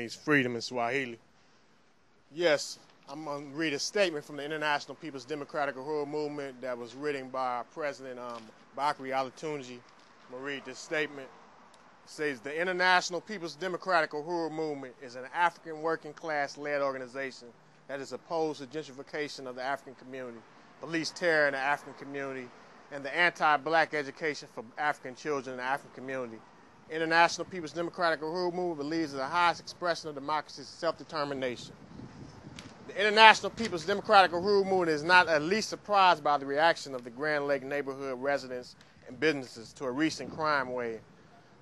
means freedom in Swahili. Yes, I'm going to read a statement from the International People's Democratic Uhuru Movement that was written by our president, Bakri Alatunji. I'm going to read this statement. It says, the International People's Democratic Uhuru Movement is an African working class-led organization that is opposed to gentrification of the African community, police terror in the African community, and the anti-black education for African children in the African community. International People's Democratic Uhuru Movement believes in the highest expression of democracy is self-determination. The International People's Democratic Uhuru Movement is not at least surprised by the reaction of the Grand Lake neighborhood residents and businesses to a recent crime wave.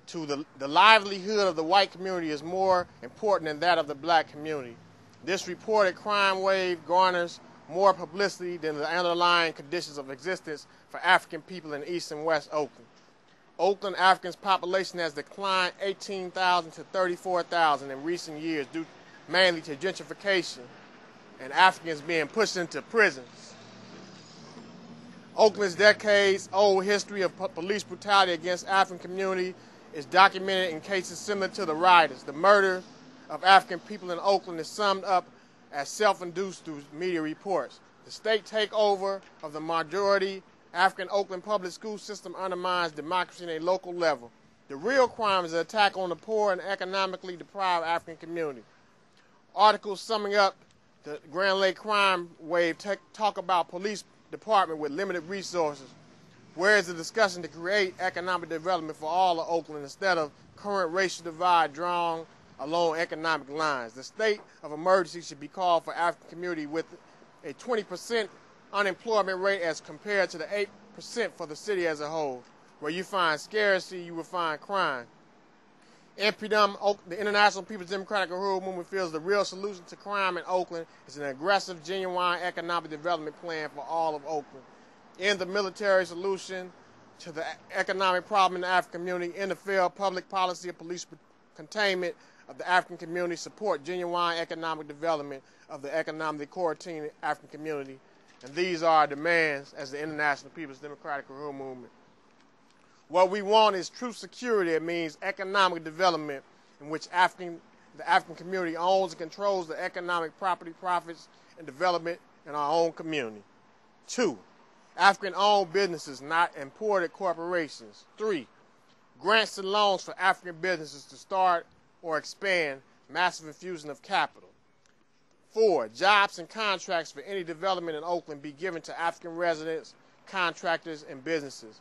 The livelihood of the white community is more important than that of the black community. This reported crime wave garners more publicity than the underlying conditions of existence for African people in East and West Oakland. Oakland Africans' population has declined 18,000 to 34,000 in recent years due mainly to gentrification and Africans being pushed into prisons. Oakland's decades-old history of police brutality against African community is documented in cases similar to the riots. The murder of African people in Oakland is summed up as self-induced through media reports. The state takeover of the majority African Oakland public school system undermines democracy at a local level. The real crime is an attack on the poor and economically deprived African community. Articles summing up the Grand Lake crime wave talk about police department with limited resources, whereas the discussion to create economic development for all of Oakland instead of current racial divide drawn along economic lines. The state of emergency should be called for African community with a 20% unemployment rate as compared to the 8% for the city as a whole. Where you find scarcity, you will find crime. NPDM, the International People's Democratic Uhuru Movement, feels the real solution to crime in Oakland is an aggressive, genuine economic development plan for all of Oakland. In the military solution to the economic problem in the African community, in the failed public policy of police containment of the African community, support genuine economic development of the economically quarantined African community. And these are our demands as the International People's Democratic Uhuru Movement. What we want is true security. It means economic development in which the African community owns and controls the economic property, profits, and development in our own community. 2, African-owned businesses, not imported corporations. 3, grants and loans for African businesses to start or expand, massive infusion of capital. 4, jobs and contracts for any development in Oakland be given to African residents, contractors, and businesses.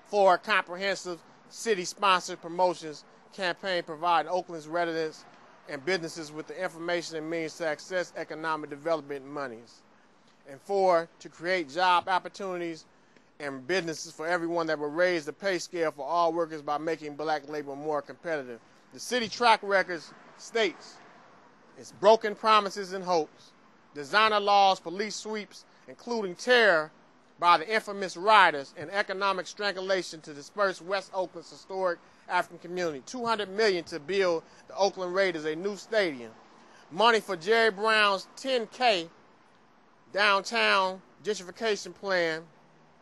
4, comprehensive city-sponsored promotions campaign providing Oakland's residents and businesses with the information and means to access economic development monies. And 4, to create job opportunities and businesses for everyone that will raise the pay scale for all workers by making black labor more competitive. The city track records states it's broken promises and hopes, designer laws, police sweeps, including terror by the infamous rioters, and economic strangulation to disperse West Oakland's historic African community. $200 million to build the Oakland Raiders a new stadium. Money for Jerry Brown's 10K downtown gentrification plan,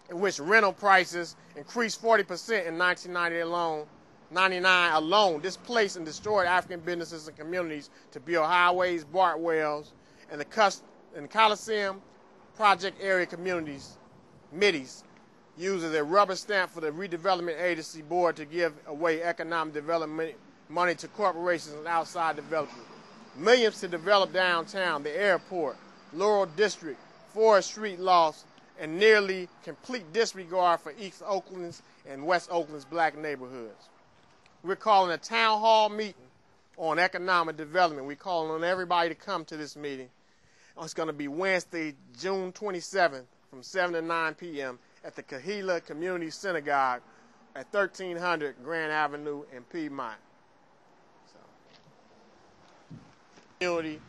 in which rental prices increased 40% in 1999 alone, displaced and destroyed African businesses and communities to build highways, BART wells, and the Coliseum project area communities. MIDIs uses a rubber stamp for the Redevelopment Agency Board to give away economic development money to corporations and outside developers. Millions to develop downtown, the airport, Laurel District, Forest Street lofts, and nearly complete disregard for East Oakland's and West Oakland's black neighborhoods. We're calling a town hall meeting on economic development. We're calling on everybody to come to this meeting. It's going to be Wednesday, June 27th, from 7 to 9 p.m. at the Kahila Community Synagogue at 1300 Grand Avenue in Piedmont. Community,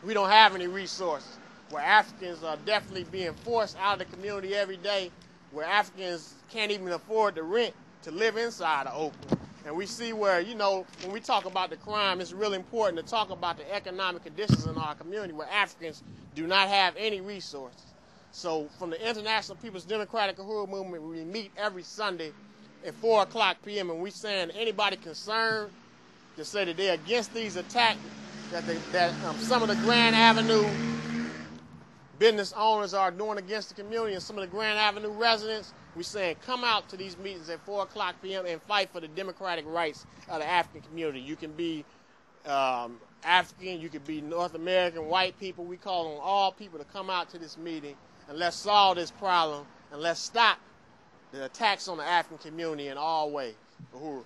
we don't have any resources. Where Africans are definitely being forced out of the community every day, where Africans can't even afford the rent to live inside of Oakland. And we see where, when we talk about the crime, it's really important to talk about the economic conditions in our community where Africans do not have any resources. So from the International People's Democratic Uhuru Movement, we meet every Sunday at 4 o'clock p.m. and we're saying anybody concerned to say that they're against these attacks that some of the Grand Avenue business owners are doing against the community, and some of the Grand Avenue residents. We're saying come out to these meetings at 4 o'clock p.m. and fight for the democratic rights of the African community. You can be African, you could be North American, white people. We call on all people to come out to this meeting, and let's solve this problem, and let's stop the attacks on the African community in all ways. Uhuru.